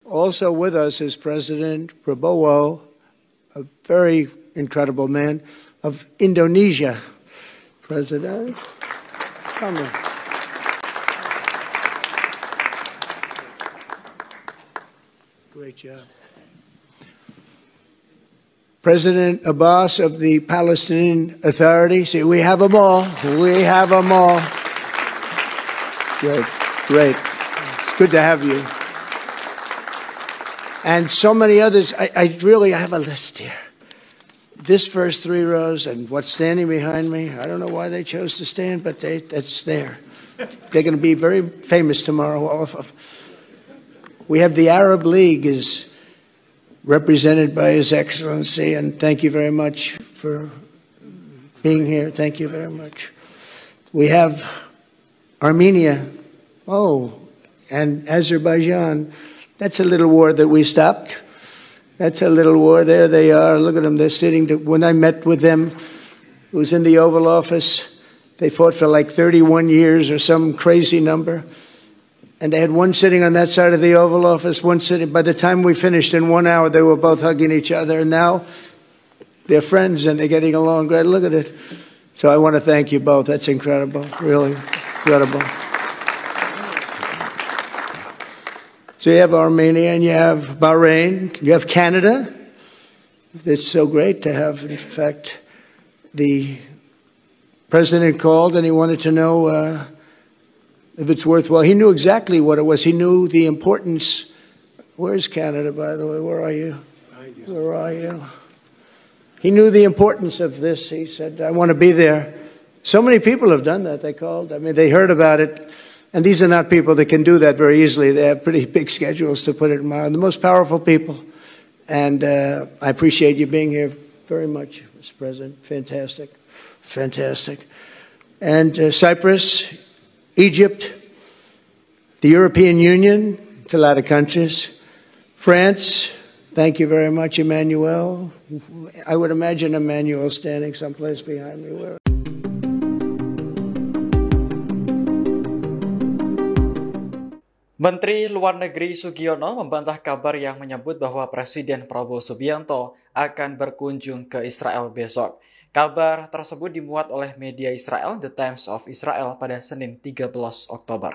Also with us is President Prabowo, a very incredible man of Indonesia. President, come on. Great job. President Abbas of the Palestinian Authority. See, we have them all. We have them all. Great, great. It's good to have you. And so many others. I have a list here. This first three rows and what's standing behind me, I don't know why they chose to stand, but that's there. They're going to be very famous tomorrow, all of them. We have the Arab League is represented by His Excellency, and thank you very much for being here. Thank you very much. We have Armenia, and Azerbaijan. That's a little war that we stopped. That's a little war. There they are. Look at them. They're sitting. When I met with them, it was in the Oval Office. They fought for like 31 years or some crazy number. And they had one sitting on that side of the Oval Office, one sitting. By the time we finished in 1 hour, they were both hugging each other. And now they're friends and they're getting along great. Look at it. So I want to thank you both. That's incredible. Really incredible. So you have Armenia and you have Bahrain. You have Canada. It's so great to have, in fact, the president called and he wanted to know if it's worthwhile. He knew exactly what it was. He knew the importance. Where's Canada, by the way? Where are you? Where are you? He knew the importance of this. He said, I want to be there. So many people have done that. They called. I mean, they heard about it. And these are not people that can do that very easily. They have pretty big schedules, to put it mildly. The most powerful people. And I appreciate you being here very much, Mr. President. Fantastic. Fantastic. And Cyprus, Egypt, the European Union, it's a lot of countries. France, thank you very much, Emmanuel. I would imagine Emmanuel standing someplace behind me. Where? Menteri Luar Negeri Sugiono membantah kabar yang menyebut bahwa Presiden Prabowo Subianto akan berkunjung ke Israel besok. Kabar tersebut dimuat oleh media Israel, The Times of Israel, pada Senin 13 Oktober.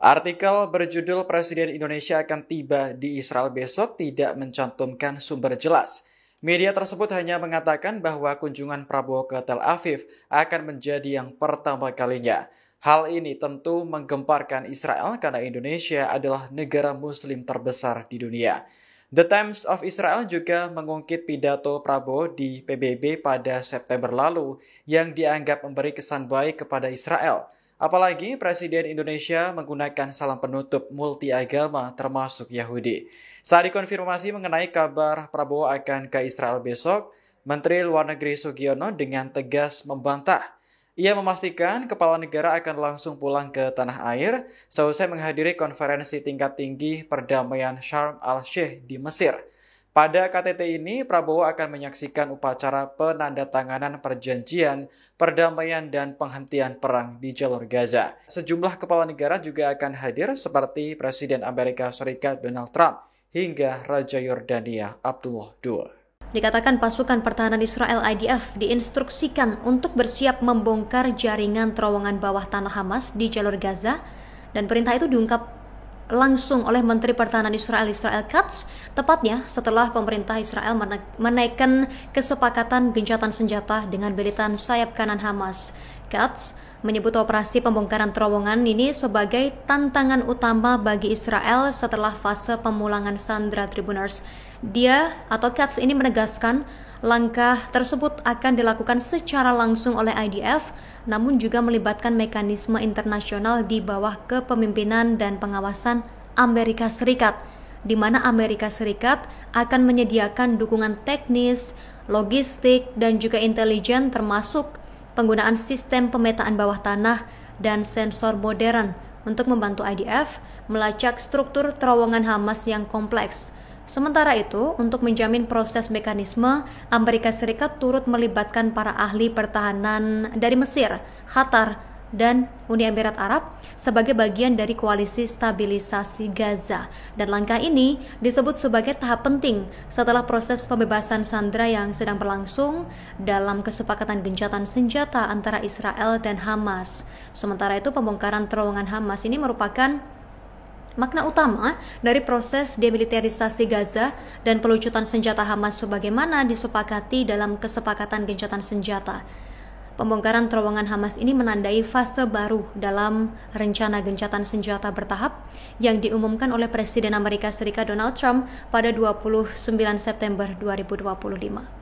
Artikel berjudul Presiden Indonesia akan tiba di Israel besok tidak mencantumkan sumber jelas. Media tersebut hanya mengatakan bahwa kunjungan Prabowo ke Tel Aviv akan menjadi yang pertama kalinya. Hal ini tentu menggemparkan Israel karena Indonesia adalah negara Muslim terbesar di dunia. The Times of Israel juga mengungkit pidato Prabowo di PBB pada September lalu yang dianggap memberi kesan baik kepada Israel. Apalagi Presiden Indonesia menggunakan salam penutup multi-agama termasuk Yahudi. Saat dikonfirmasi mengenai kabar Prabowo akan ke Israel besok, Menteri Luar Negeri Sugiono dengan tegas membantah. Ia memastikan kepala negara akan langsung pulang ke tanah air seusai menghadiri konferensi tingkat tinggi perdamaian Sharm el-Sheikh di Mesir. Pada KTT ini, Prabowo akan menyaksikan upacara penandatanganan perjanjian perdamaian dan penghentian perang di jalur Gaza. Sejumlah kepala negara juga akan hadir seperti Presiden Amerika Serikat Donald Trump hingga Raja Yordania Abdullah II. Dikatakan pasukan pertahanan Israel IDF diinstruksikan untuk bersiap membongkar jaringan terowongan bawah tanah Hamas di jalur Gaza, dan perintah itu diungkap langsung oleh Menteri Pertahanan Israel Katz, tepatnya setelah pemerintah Israel menaikkan kesepakatan gencatan senjata dengan militan sayap kanan Hamas. Katz menyebut operasi pembongkaran terowongan ini sebagai tantangan utama bagi Israel setelah fase pemulangan sandera tribuners. Katz ini menegaskan langkah tersebut akan dilakukan secara langsung oleh IDF, namun juga melibatkan mekanisme internasional di bawah kepemimpinan dan pengawasan Amerika Serikat, di mana Amerika Serikat akan menyediakan dukungan teknis, logistik, dan juga intelijen termasuk penggunaan sistem pemetaan bawah tanah dan sensor modern untuk membantu IDF melacak struktur terowongan Hamas yang kompleks. Sementara itu, untuk menjamin proses mekanisme, Amerika Serikat turut melibatkan para ahli pertahanan dari Mesir, Qatar, dan Uni Emirat Arab sebagai bagian dari koalisi stabilisasi Gaza. Dan langkah ini disebut sebagai tahap penting setelah proses pembebasan sandera yang sedang berlangsung dalam kesepakatan gencatan senjata antara Israel dan Hamas. Sementara itu, pembongkaran terowongan Hamas ini merupakan makna utama dari proses demilitarisasi Gaza dan pelucutan senjata Hamas sebagaimana disepakati dalam kesepakatan gencatan senjata. Pembongkaran terowongan Hamas ini menandai fase baru dalam rencana gencatan senjata bertahap yang diumumkan oleh Presiden Amerika Serikat Donald Trump pada 29 September 2025.